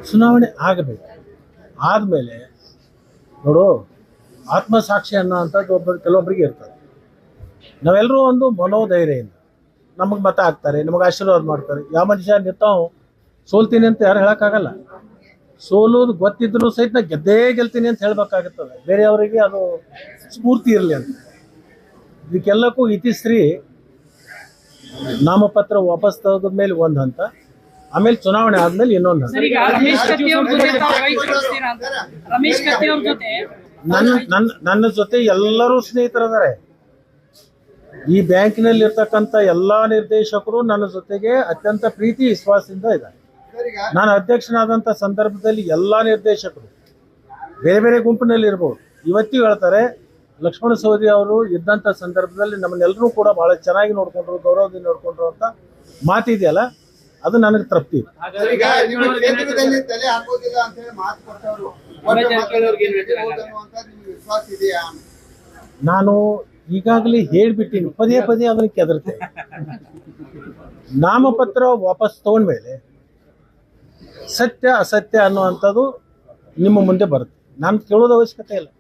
ಚುನಾವಣೆ ಆಗಬೇಕು. ಆದಮೇಲೆ ನೋಡು, ಆತ್ಮಸಾಕ್ಷಿ ಅನ್ನೋ ಅಂಥದ್ದು ಕೆಲವೊಬ್ಬರಿಗೆ ಇರ್ತದೆ. ನಾವೆಲ್ಲರೂ ಒಂದು ಮನೋಧೈರ್ಯದಿಂದ ನಮಗೆ ಮತ ಹಾಕ್ತಾರೆ, ನಮಗೆ ಆಶೀರ್ವಾದ ಮಾಡ್ತಾರೆ. ಯಾವ ಮನುಷ್ಯ ನಿಂತಾವು ಸೋಲ್ತೀನಿ ಅಂತ ಯಾರು ಹೇಳೋಕ್ಕಾಗಲ್ಲ. ಸೋಲೋದು ಗೊತ್ತಿದ್ರು ಸಹಿತ ನಾ ಗೆದ್ದೇ ಗೆಲ್ತೀನಿ ಅಂತ ಹೇಳಬೇಕಾಗುತ್ತದೆ, ಬೇರೆಯವರಿಗೆ ಅದು ಸ್ಫೂರ್ತಿ ಇರಲಿ ಅಂತ. ಇದಕ್ಕೆಲ್ಲಕ್ಕೂ ಇತಿಶ್ರೀ ನಾಮಪತ್ರ ವಾಪಸ್ ತೆಗೆದ ಮೇಲೆ ಒಂದು ಹಂತ, ಆಮೇಲೆ ಚುನಾವಣೆ ಆದ್ಮೇಲೆ ಇನ್ನೊಂದು ಹಂತ. ನನ್ನ ಜೊತೆ ಎಲ್ಲರೂ ಸ್ನೇಹಿತರಿದ್ದಾರೆ. ಈ ಬ್ಯಾಂಕಿನಲ್ಲಿ ಇರ್ತಕ್ಕಂಥ ಎಲ್ಲಾ ನಿರ್ದೇಶಕರು ನನ್ನ ಜೊತೆಗೆ ಅತ್ಯಂತ ಪ್ರೀತಿ ವಿಶ್ವಾಸದಿಂದ ಇದ್ದಾರೆ. ನಾನು ಅಧ್ಯಕ್ಷನಾದಂಥ ಸಂದರ್ಭದಲ್ಲಿ ಎಲ್ಲಾ ನಿರ್ದೇಶಕರು ಬೇರೆ ಬೇರೆ ಗುಂಪಿನಲ್ಲಿ ಇರ್ಬೋದು, ಇವತ್ತಿಗೂ ಹೇಳ್ತಾರೆ ಲಕ್ಷ್ಮಣ ಸವದಿ ಅವರು ಇದ್ದಂಥ ಸಂದರ್ಭದಲ್ಲಿ ನಮ್ಮನ್ನೆಲ್ಲರೂ ಕೂಡ ಬಹಳ ಚೆನ್ನಾಗಿ ನೋಡ್ಕೊಂಡ್ರು, ಗೌರವದಿಂದ ನೋಡ್ಕೊಂಡ್ರು ಅಂತ ಮಾತಿದೆಯಲ್ಲ, ಅದು ನನಗೆ ತೃಪ್ತಿ. ನಾನು ಈಗಾಗಲೇ ಹೇಳ್ಬಿಟ್ಟಿನಿ, ಪದೇ ಪದೇ ಅದನ್ನು ಕೆದರ್ತೆ. ನಾಮಪತ್ರ ವಾಪಸ್ ತಗೊಂಡ್ಮೇಲೆ ಸತ್ಯ ಅಸತ್ಯ ಅನ್ನುವಂಥದ್ದು ನಿಮ್ಮ ಮುಂದೆ ಬರುತ್ತೆ. ನಾನು ಕೇಳೋದು ಅವಶ್ಯಕತೆ ಇಲ್ಲ.